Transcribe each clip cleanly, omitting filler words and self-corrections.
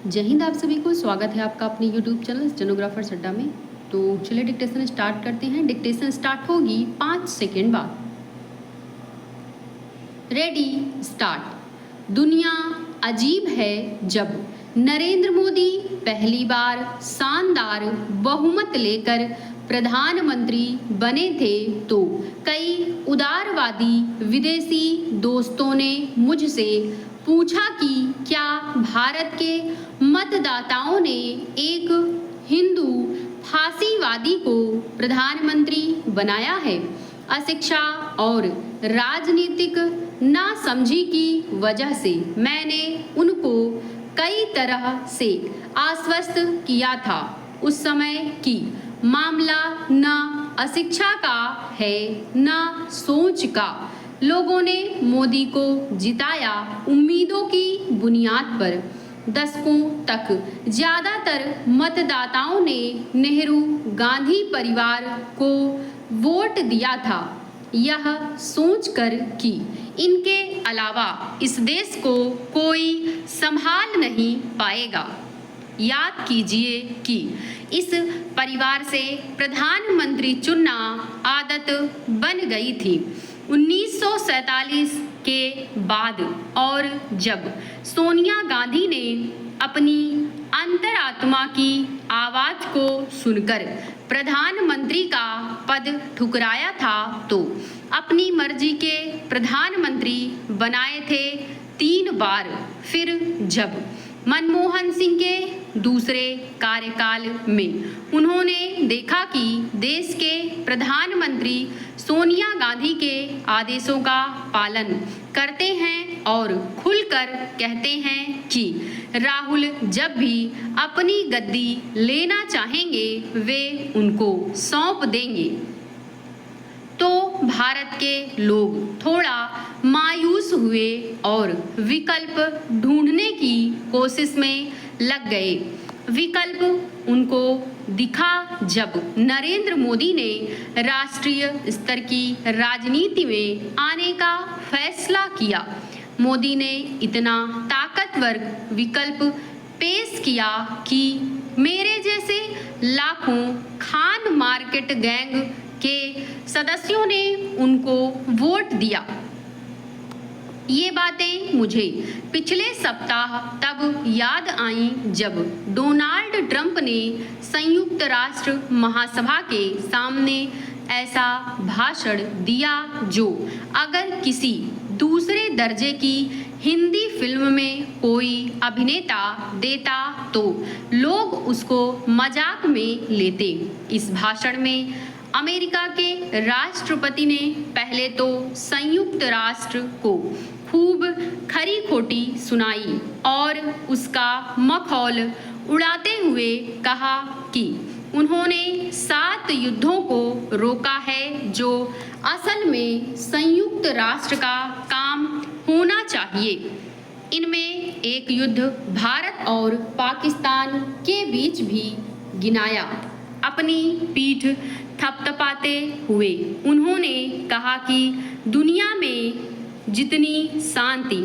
जय हिंद। आप सभी को स्वागत है आपका अपने YouTube चैनल स्टेनोग्राफर अड्डा में। तो चलिए डिक्टेशन स्टार्ट करते हैं। डिक्टेशन स्टार्ट होगी 5 सेकेंड बाद। Ready start. दुनिया अजीब है जब नरेंद्र मोदी पहली बार शानदार बहुमत लेकर प्रधानमंत्री बने थे तो कई उदारवादी विदेशी दोस्तों ने मुझसे पूछा कि क्या भारत के मतदाताओं ने एक हिंदू फासीवादी को प्रधानमंत्री बनाया है। अशिक्षा और राजनीतिक नासमझी की वजह से मैंने उनको कई तरह से आश्वस्त किया था उस समय कि मामला न अशिक्षा का है न सोच का। लोगों ने मोदी को जिताया उम्मीदों की बुनियाद पर। दशकों तक ज़्यादातर मतदाताओं ने नेहरू गांधी परिवार को वोट दिया था, यह सोचकर कि इनके अलावा इस देश को कोई संभाल नहीं पाएगा। याद कीजिए कि इस परिवार से प्रधानमंत्री चुनना आदत बन गई थी 1947 के बाद, और जब सोनिया गांधी ने अपनी अंतरात्मा की आवाज़ को सुनकर प्रधानमंत्री का पद ठुकराया था तो अपनी मर्जी के प्रधानमंत्री बनाए थे 3 बार। फिर जब मनमोहन सिंह के दूसरे कार्यकाल में उन्होंने देखा कि देश के प्रधानमंत्री सोनिया गांधी के आदेशों का पालन करते हैं और खुलकर कहते हैं कि राहुल जब भी अपनी गद्दी लेना चाहेंगे वे उनको सौंप देंगे, तो भारत के लोग थोड़ा मायूस हुए और विकल्प ढूंढने की कोशिश में लग गए। विकल्प उनको दिखा जब नरेंद्र मोदी ने राष्ट्रीय स्तर की राजनीति में आने का फैसला किया। मोदी ने इतना ताकतवर विकल्प पेश किया कि मेरे जैसे लाखों खान मार्केट गैंग के सदस्यों ने उनको वोट दिया। ये बातें मुझे पिछले सप्ताह तब याद आईं जब डोनाल्ड ट्रंप ने संयुक्त राष्ट्र महासभा के सामने ऐसा भाषण दिया जो अगर किसी दूसरे दर्जे की हिंदी फिल्म में कोई अभिनेता देता तो लोग उसको मजाक में लेते। इस भाषण में अमेरिका के राष्ट्रपति ने पहले तो संयुक्त राष्ट्र को खूब खरी खोटी सुनाई और उसका मखौल उड़ाते हुए कहा कि उन्होंने 7 युद्धों को रोका है जो असल में संयुक्त राष्ट्र का काम होना चाहिए। इनमें एक युद्ध भारत और पाकिस्तान के बीच भी गिनाया। अपनी पीठ थपथपाते हुए उन्होंने कहा कि दुनिया में जितनी शांति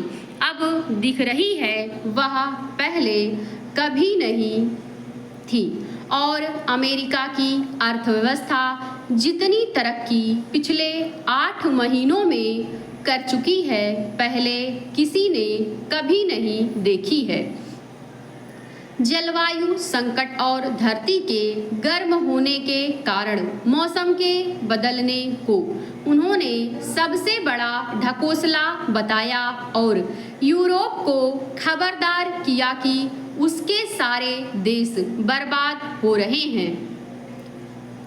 अब दिख रही है वह पहले कभी नहीं थी और अमेरिका की अर्थव्यवस्था जितनी तरक्की पिछले 8 महीनों में कर चुकी है पहले किसी ने कभी नहीं देखी है। जलवायु संकट और धरती के गर्म होने के कारण मौसम के बदलने को उन्होंने सबसे बड़ा ढकोसला बताया और यूरोप को खबरदार किया कि उसके सारे देश बर्बाद हो रहे हैं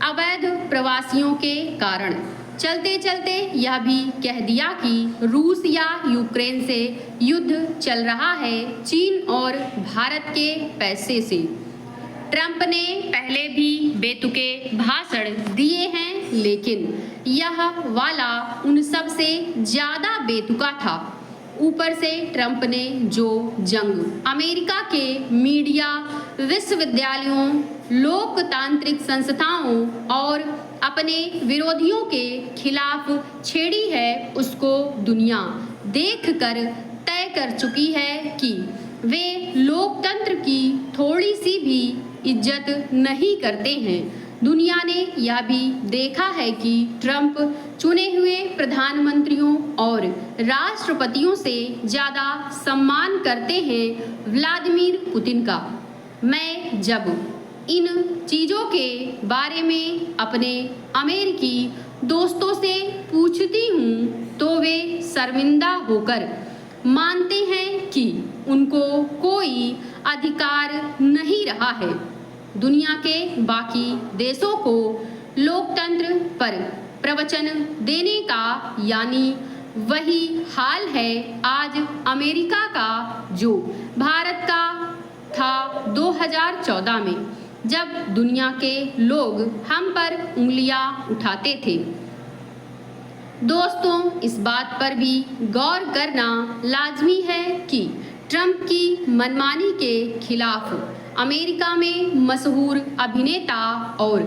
अवैध प्रवासियों के कारण। चलते चलते यह भी कह दिया कि रूस या यूक्रेन से युद्ध चल रहा है चीन और भारत के पैसे से। ट्रंप ने पहले भी बेतुके भाषण दिए हैं लेकिन यह वाला उन सब से ज़्यादा बेतुका था। ऊपर से ट्रंप ने जो जंग अमेरिका के मीडिया, विश्वविद्यालयों, लोकतांत्रिक संस्थाओं और अपने विरोधियों के खिलाफ छेड़ी है उसको दुनिया देखकर तय कर चुकी है कि वे लोकतंत्र लोकतंत्र की थोड़ी सी भी इज्जत नहीं करते हैं। दुनिया ने यह भी देखा है कि ट्रंप चुने हुए प्रधानमंत्रियों और राष्ट्रपतियों से ज़्यादा सम्मान करते हैं व्लादिमीर पुतिन का। मैं जब इन चीज़ों के बारे में अपने अमेरिकी दोस्तों से पूछती हूँ तो वे शर्मिंदा होकर मानते हैं कि उनको कोई अधिकार नहीं रहा है। दुनिया के बाकी देशों को लोकतंत्र पर प्रवचन देने का यानी वही हाल है आज अमेरिका का जो भारत का था 2014 में, जब दुनिया के लोग हम पर उंगलियां उठाते थे। दोस्तों, इस बात पर भी गौर करना लाजमी है कि ट्रंप की मनमानी के खिलाफ अमेरिका में मशहूर अभिनेता और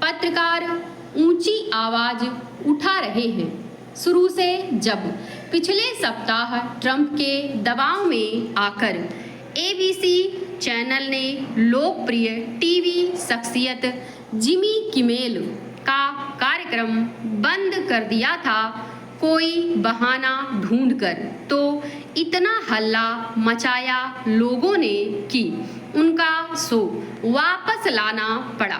पत्रकार ऊंची आवाज उठा रहे हैं। शुरू से जब पिछले सप्ताह ट्रंप के दबाव में आकर एबीसी चैनल ने लोकप्रिय टीवी शख्सियत जिमी किमेल का कार्यक्रम बंद कर दिया था कोई बहाना ढूंढकर, तो इतना हल्ला मचाया लोगों ने कि उनका शो वापस लाना पड़ा।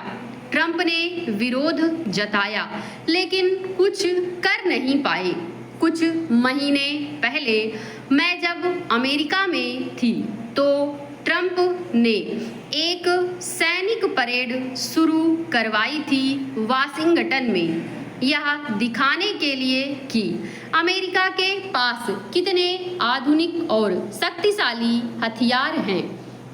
ट्रंप ने विरोध जताया लेकिन कुछ कर नहीं पाए। कुछ महीने पहले मैं जब अमेरिका में थी तो ट्रंप ने एक सैनिक परेड शुरू करवाई थी वाशिंगटन में, यह दिखाने के लिए कि अमेरिका के पास कितने आधुनिक और शक्तिशाली हथियार हैं।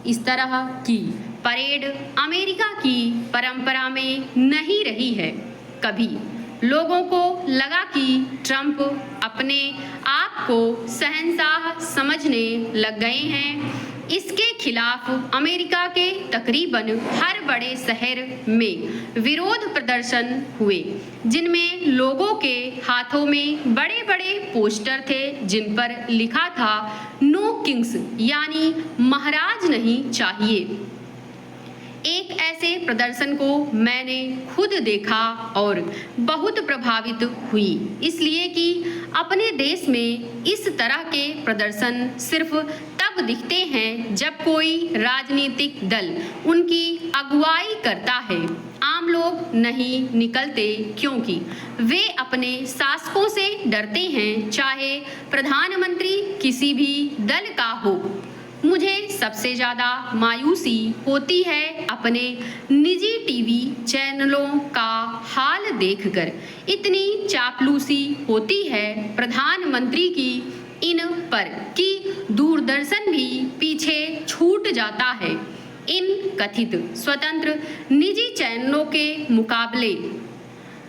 इस तरह की परेड अमेरिका की परंपरा में नहीं रही है कभी। लोगों को लगा कि ट्रंप अपने आप को शहंशाह समझने लग गए हैं। इसके खिलाफ अमेरिका के तकरीबन हर बड़े शहर में विरोध प्रदर्शन हुए, जिनमें लोगों के हाथों में बड़े बड़े पोस्टर थे जिन पर लिखा था नो किंग्स, यानी महाराज नहीं चाहिए। एक ऐसे प्रदर्शन को मैंने खुद देखा और बहुत प्रभावित हुई, इसलिए कि अपने देश में इस तरह के प्रदर्शन सिर्फ तब दिखते हैं जब कोई राजनीतिक दल उनकी अगुवाई करता है। आम लोग नहीं निकलते क्योंकि वे अपने शासकों से डरते हैं, चाहे प्रधानमंत्री किसी भी दल का हो। मुझे सबसे ज़्यादा मायूसी होती है अपने निजी टीवी चैनलों का हाल देखकर। इतनी चापलूसी होती है प्रधानमंत्री की इन पर कि दूरदर्शन भी पीछे छूट जाता है। इन कथित स्वतंत्र निजी चैनलों के मुकाबले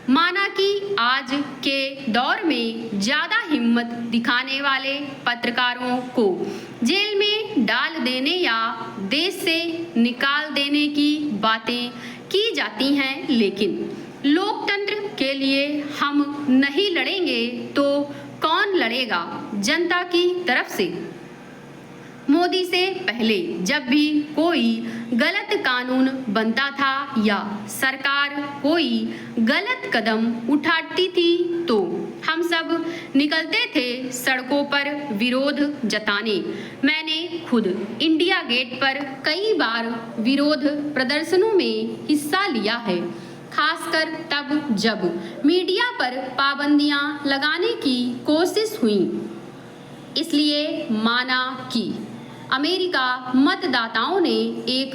माना कि आज के दौर में ज़्यादा हिम्मत दिखाने वाले पत्रकारों को जेल में डाल देने या देश से निकाल देने की बातें की जाती हैं, लेकिन लोकतंत्र के लिए हम नहीं लड़ेंगे तो कौन लड़ेगा जनता की तरफ से। मोदी से पहले जब भी कोई गलत कानून बनता था या सरकार कोई गलत कदम उठाती थी तो हम सब निकलते थे सड़कों पर विरोध जताने। मैंने खुद इंडिया गेट पर कई बार विरोध प्रदर्शनों में हिस्सा लिया है, खासकर तब जब मीडिया पर पाबंदियां लगाने की कोशिश हुई। इसलिए माना कि अमेरिका मतदाताओं ने एक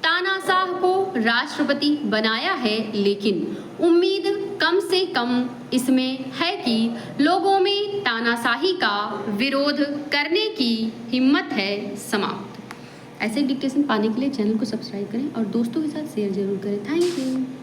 तानाशाह को राष्ट्रपति बनाया है, लेकिन उम्मीद कम से कम इसमें है कि लोगों में तानाशाही का विरोध करने की हिम्मत है समाप्त। ऐसे डिक्टेशन पाने के लिए चैनल को सब्सक्राइब करें और दोस्तों के साथ शेयर जरूर करें। Thank you.